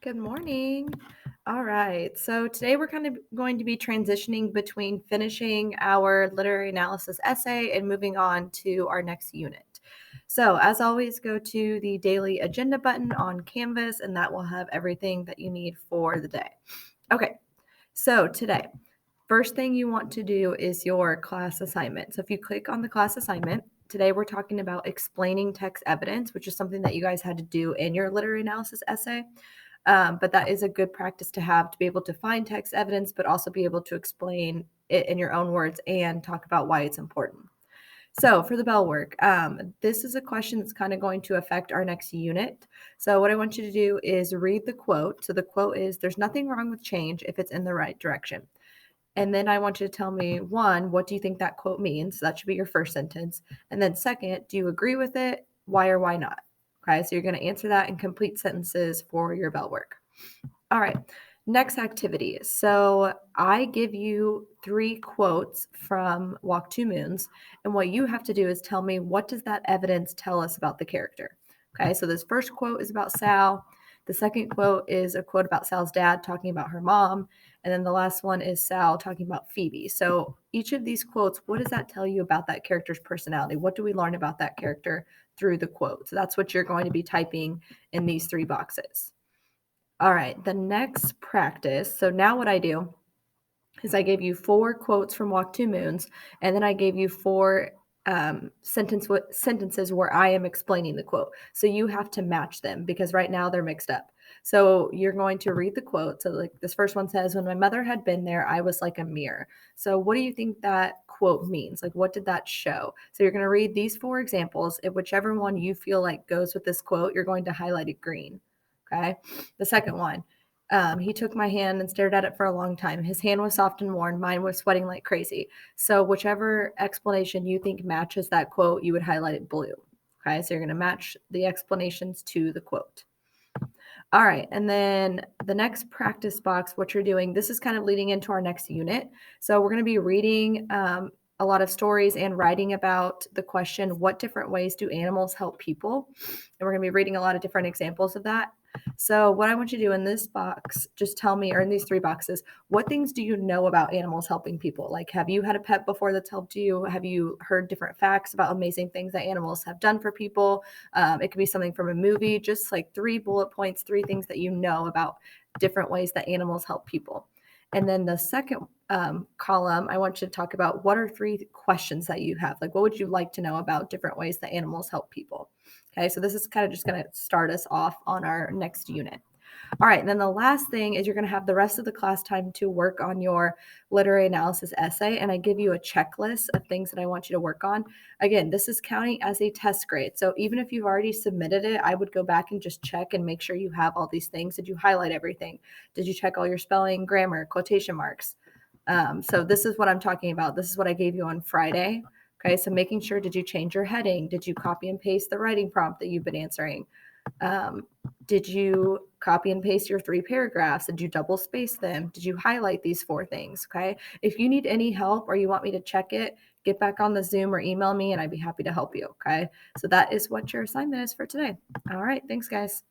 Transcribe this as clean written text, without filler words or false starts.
Good morning. All right. So today we're kind of going to be transitioning between finishing our literary analysis essay and moving on to our next unit. So, as always, go to the daily agenda button on Canvas, and that will have everything that you need for the day. Okay. So, today, first thing you want to do is your class assignment. So, if you click on the class assignment, today we're talking about explaining text evidence, which is something that you guys had to do in your literary analysis essay. But that is a good practice to have to be able to find text evidence, but also be able to explain it in your own words and talk about why it's important. So for the bell work, this is a question that's kind of going to affect our next unit. So what I want you to do is read the quote. So the quote is, "There's nothing wrong with change if it's in the right direction." And then I want you to tell me, one, what do you think that quote means? That should be your first sentence. And then second, do you agree with it? Why or why not? Okay, so you're going to answer that in complete sentences for your bell work. All right, next activity. So I give you three quotes from Walk Two Moons, and what you have to do is tell me, what does that evidence tell us about the character? Okay, so this first quote is about Sal. The second quote is a quote about Sal's dad talking about her mom. And then the last one is Sal talking about Phoebe. So each of these quotes, what does that tell you about that character's personality? What do we learn about that character through the quote? So that's what you're going to be typing in these three boxes. All right, the next practice. So now what I do is I gave you four quotes from Walk Two Moons, and then I gave you four sentences where I am explaining the quote. So you have to match them because right now they're mixed up. So you're going to read the quote. So like this first one says, "When my mother had been there, I was like a mirror." So what do you think that quote means? Like what did that show? So you're going to read these four examples. If whichever one you feel like goes with this quote, you're going to highlight it green. Okay. The second one, he took my hand and stared at it for a long time. His hand was soft and warm. Mine was sweating like crazy. So, whichever explanation you think matches that quote, you would highlight it blue. Okay. So, you're going to match the explanations to the quote. All right. And then the next practice box, what you're doing, this is kind of leading into our next unit. So, we're going to be reading a lot of stories and writing about the question, what different ways do animals help people? And we're going to be reading a lot of different examples of that. So, what I want you to do in this box, just tell me, or in these three boxes, what things do you know about animals helping people? Like, have you had a pet before that's helped you? Have you heard different facts about amazing things that animals have done for people? It could be something from a movie, just like three bullet points, three things that you know about different ways that animals help people. And then the second column, I want you to talk about what are three questions that you have? Like, what would you like to know about different ways that animals help people? Okay, so this is kind of just going to start us off on our next unit. All right, and then the last thing is you're going to have the rest of the class time to work on your literary analysis essay, and I give you a checklist of things that I want you to work on. Again, this is counting as a test grade, so even if you've already submitted it, I would go back and just check and make sure you have all these things. Did you highlight everything? Did you check all your spelling, grammar, quotation marks? So this is what I'm talking about. This is what I gave you on Friday. Okay, so making sure, did you change your heading? Did you copy and paste the writing prompt that you've been answering? Um, did you copy and paste your three paragraphs? Did you double space them? Did you highlight these four things? Okay. If you need any help or you want me to check it, get back on the Zoom or email me and I'd be happy to help you. Okay. So that is what your assignment is for today. All right. Thanks, guys.